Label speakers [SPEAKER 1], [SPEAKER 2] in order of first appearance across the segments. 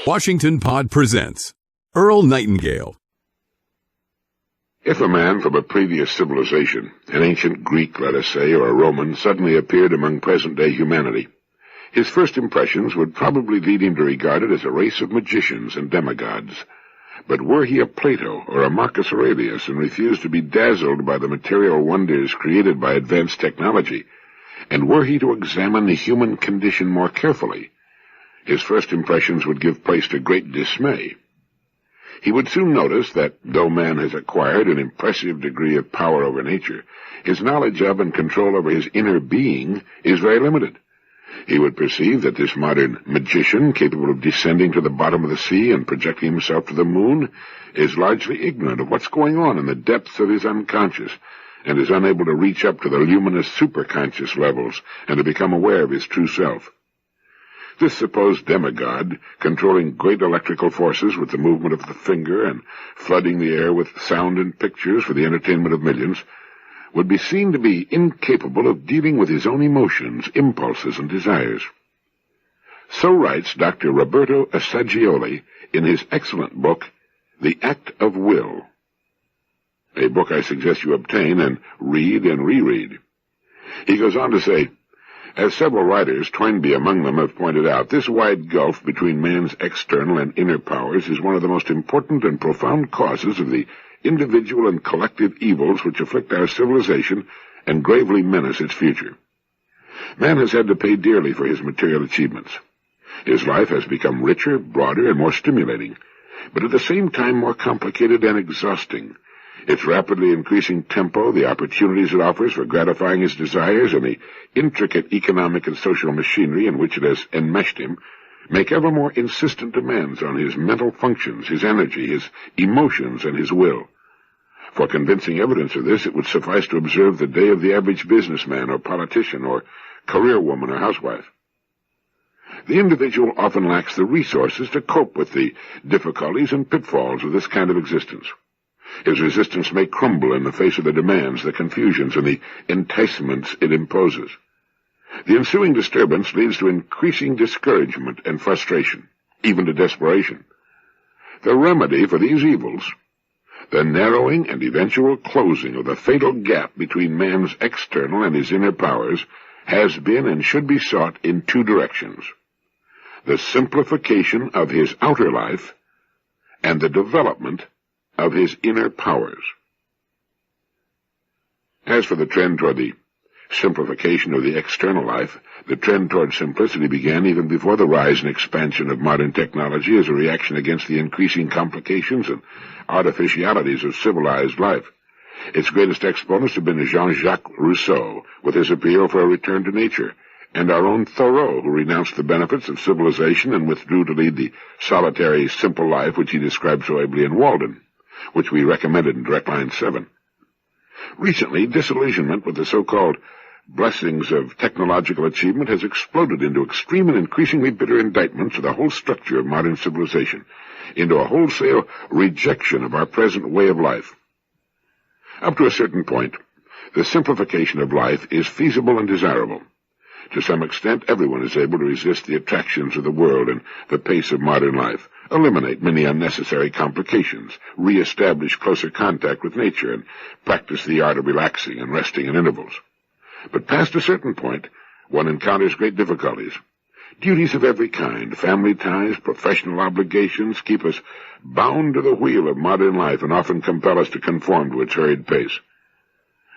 [SPEAKER 1] Washington Pod presents Earl Nightingale.
[SPEAKER 2] If a man from a previous civilization, an ancient Greek, let us say, or a Roman, suddenly appeared among present-day humanity, his first impressions would probably lead him to regard it as a race of magicians and demigods. But were he a Plato or a Marcus Aurelius and refused to be dazzled by the material wonders created by advanced technology, and were he to examine the human condition more carefully, his first impressions would give place to great dismay. He would soon notice that, though man has acquired an impressive degree of power over nature, his knowledge of and control over his inner being is very limited. He would perceive that this modern magician, capable of descending to the bottom of the sea and projecting himself to the moon, is largely ignorant of what's going on in the depths of his unconscious, and is unable to reach up to the luminous superconscious levels and to become aware of his true self. This supposed demigod, controlling great electrical forces with the movement of the finger and flooding the air with sound and pictures for the entertainment of millions, would be seen to be incapable of dealing with his own emotions, impulses, and desires. So writes Dr. Roberto Assagioli in his excellent book, The Act of Will, a book I suggest you obtain and read and reread. He goes on to say, as several writers, Toynbee among them, have pointed out, this wide gulf between man's external and inner powers is one of the most important and profound causes of the individual and collective evils which afflict our civilization and gravely menace its future. Man has had to pay dearly for his material achievements. His life has become richer, broader, and more stimulating, but at the same time more complicated and exhausting. Its rapidly increasing tempo, the opportunities it offers for gratifying his desires, and the intricate economic and social machinery in which it has enmeshed him, make ever more insistent demands on his mental functions, his energy, his emotions, and his will. For convincing evidence of this, it would suffice to observe the day of the average businessman or politician or career woman or housewife. The individual often lacks the resources to cope with the difficulties and pitfalls of this kind of existence. His resistance may crumble in the face of the demands, the confusions, and the enticements it imposes. The ensuing disturbance leads to increasing discouragement and frustration, even to desperation. The remedy for these evils, the narrowing and eventual closing of the fatal gap between man's external and his inner powers, has been and should be sought in two directions: the simplification of his outer life and the development of his inner powers. As for the trend toward the simplification of the external life, the trend toward simplicity began even before the rise and expansion of modern technology as a reaction against the increasing complications and artificialities of civilized life. Its greatest exponents have been Jean-Jacques Rousseau, with his appeal for a return to nature, and our own Thoreau, who renounced the benefits of civilization and withdrew to lead the solitary, simple life which he described so ably in Walden, which we recommended in Direct Line 7. Recently, disillusionment with the so-called blessings of technological achievement has exploded into extreme and increasingly bitter indictments of the whole structure of modern civilization, into a wholesale rejection of our present way of life. Up to a certain point, the simplification of life is feasible and desirable. To some extent, everyone is able to resist the attractions of the world and the pace of modern life, eliminate many unnecessary complications, re-establish closer contact with nature, and practice the art of relaxing and resting at intervals. But past a certain point, one encounters great difficulties. Duties of every kind, family ties, professional obligations, keep us bound to the wheel of modern life and often compel us to conform to its hurried pace.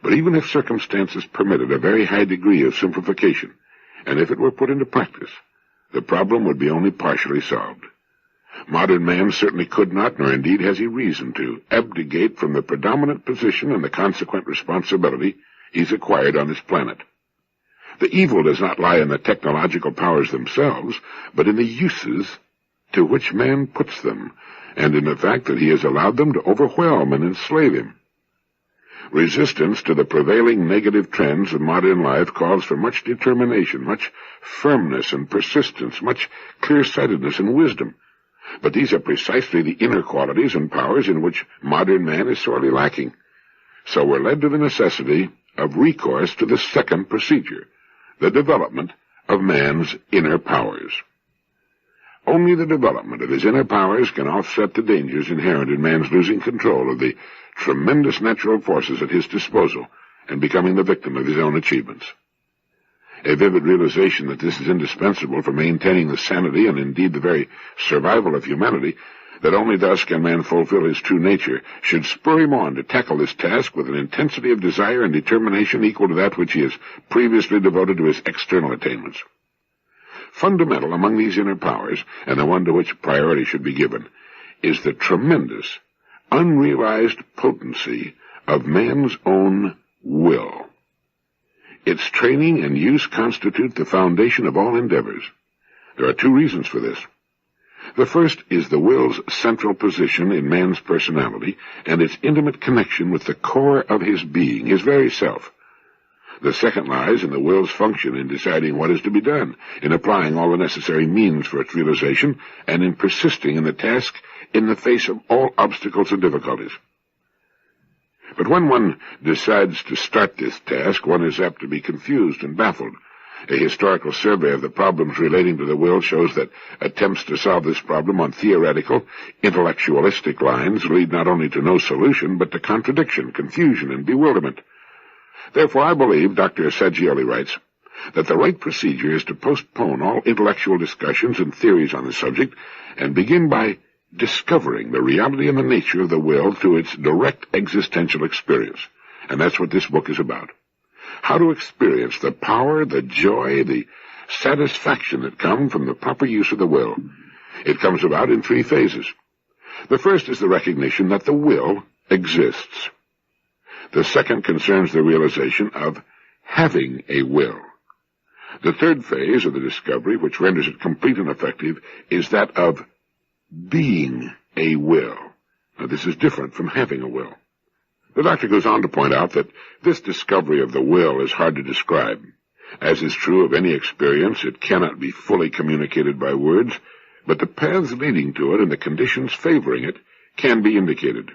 [SPEAKER 2] But even if circumstances permitted a very high degree of simplification, and if it were put into practice, the problem would be only partially solved. Modern man certainly could not, nor indeed has he reason to, abdicate from the predominant position and the consequent responsibility he's acquired on this planet. The evil does not lie in the technological powers themselves, but in the uses to which man puts them, and in the fact that he has allowed them to overwhelm and enslave him. Resistance to the prevailing negative trends of modern life calls for much determination, much firmness and persistence, much clear-sightedness and wisdom. But these are precisely the inner qualities and powers in which modern man is sorely lacking. So we're led to the necessity of recourse to the second procedure, the development of man's inner powers. Only the development of his inner powers can offset the dangers inherent in man's losing control of the tremendous natural forces at his disposal and becoming the victim of his own achievements. A vivid realization that this is indispensable for maintaining the sanity and indeed the very survival of humanity, that only thus can man fulfill his true nature, should spur him on to tackle this task with an intensity of desire and determination equal to that which he has previously devoted to his external attainments. Fundamental among these inner powers, and the one to which priority should be given, is the tremendous, unrealized potency of man's own will. Its training and use constitute the foundation of all endeavors. There are two reasons for this. The first is the will's central position in man's personality and its intimate connection with the core of his being, his very self. The second lies in the will's function in deciding what is to be done, in applying all the necessary means for its realization, and in persisting in the task in the face of all obstacles and difficulties. But when one decides to start this task, one is apt to be confused and baffled. A historical survey of the problems relating to the will shows that attempts to solve this problem on theoretical, intellectualistic lines lead not only to no solution, but to contradiction, confusion, and bewilderment. Therefore, I believe, Dr. Assagioli writes, that the right procedure is to postpone all intellectual discussions and theories on the subject and begin by discovering the reality and the nature of the will through its direct existential experience. And that's what this book is about. How to experience the power, the joy, the satisfaction that come from the proper use of the will. It comes about in three phases. The first is the recognition that the will exists. The second concerns the realization of having a will. The third phase of the discovery, which renders it complete and effective, is that of being a will. Now, this is different from having a will. The doctor goes on to point out that this discovery of the will is hard to describe. As is true of any experience, it cannot be fully communicated by words, but the paths leading to it and the conditions favoring it can be indicated.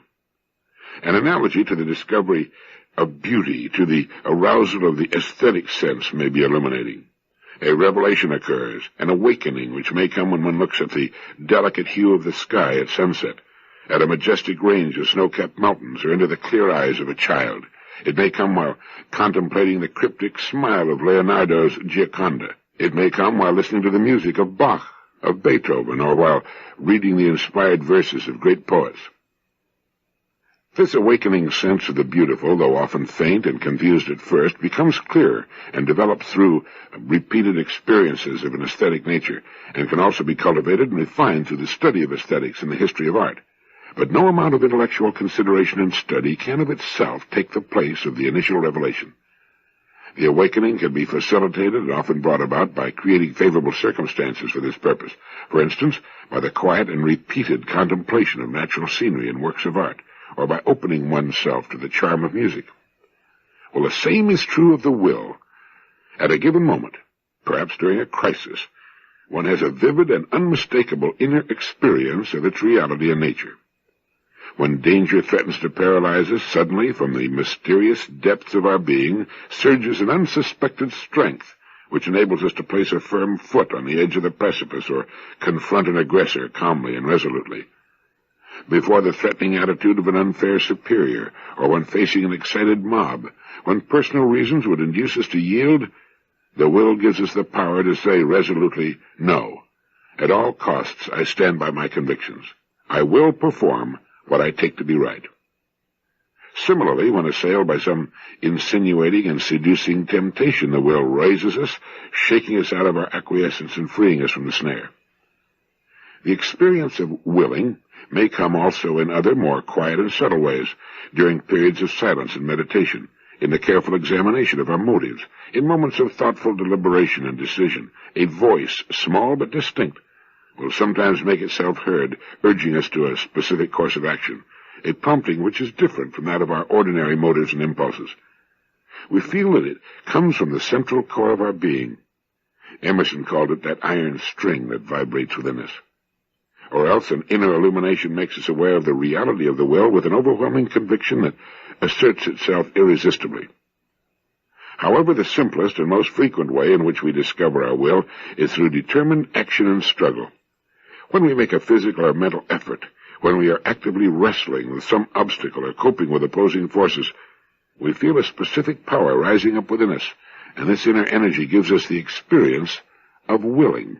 [SPEAKER 2] An analogy to the discovery of beauty, to the arousal of the aesthetic sense, may be illuminating. A revelation occurs, an awakening which may come when one looks at the delicate hue of the sky at sunset, at a majestic range of snow-capped mountains, or into the clear eyes of a child. It may come while contemplating the cryptic smile of Leonardo's Gioconda. It may come while listening to the music of Bach, of Beethoven, or while reading the inspired verses of great poets. This awakening sense of the beautiful, though often faint and confused at first, becomes clearer and develops through repeated experiences of an aesthetic nature, and can also be cultivated and refined through the study of aesthetics and the history of art. But no amount of intellectual consideration and study can of itself take the place of the initial revelation. The awakening can be facilitated and often brought about by creating favorable circumstances for this purpose, for instance, by the quiet and repeated contemplation of natural scenery and works of art, or by opening oneself to the charm of music. Well, the same is true of the will. At a given moment, perhaps during a crisis, one has a vivid and unmistakable inner experience of its reality and nature. When danger threatens to paralyze us, suddenly, from the mysterious depths of our being, surges an unsuspected strength, which enables us to place a firm foot on the edge of the precipice or confront an aggressor calmly and resolutely. Before the threatening attitude of an unfair superior, or when facing an excited mob, when personal reasons would induce us to yield, the will gives us the power to say resolutely, no. At all costs, I stand by my convictions. I will perform what I take to be right. Similarly, when assailed by some insinuating and seducing temptation, the will raises us, shaking us out of our acquiescence and freeing us from the snare. The experience of willing may come also in other, more quiet and subtle ways, during periods of silence and meditation, in the careful examination of our motives, in moments of thoughtful deliberation and decision. A voice, small but distinct, will sometimes make itself heard, urging us to a specific course of action, a prompting which is different from that of our ordinary motives and impulses. We feel that it comes from the central core of our being. Emerson called it that iron string that vibrates within us. Or else an inner illumination makes us aware of the reality of the will with an overwhelming conviction that asserts itself irresistibly. However, the simplest and most frequent way in which we discover our will is through determined action and struggle. When we make a physical or mental effort, when we are actively wrestling with some obstacle or coping with opposing forces, we feel a specific power rising up within us, and this inner energy gives us the experience of willing.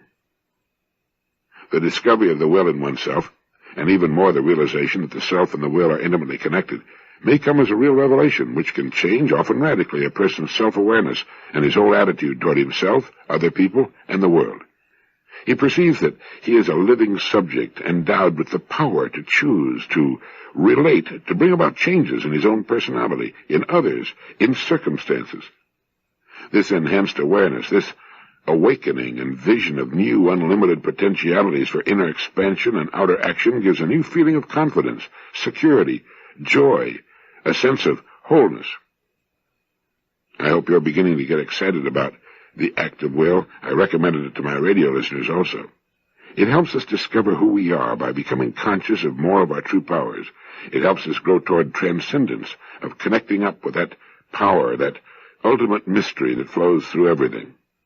[SPEAKER 2] The discovery of the will in oneself, and even more the realization that the self and the will are intimately connected, may come as a real revelation which can change, often radically, a person's self-awareness and his whole attitude toward himself, other people, and the world. He perceives that he is a living subject endowed with the power to choose, to relate, to bring about changes in his own personality, in others, in circumstances. This enhanced awareness, this awakening and vision of new, unlimited potentialities for inner expansion and outer action gives a new feeling of confidence, security, joy, a sense of wholeness. I hope you're beginning to get excited about the act of will. I recommended it to my radio listeners also. It helps us discover who we are by becoming conscious of more of our true powers. It helps us grow toward transcendence, of connecting up with that power, that ultimate mystery that flows through everything.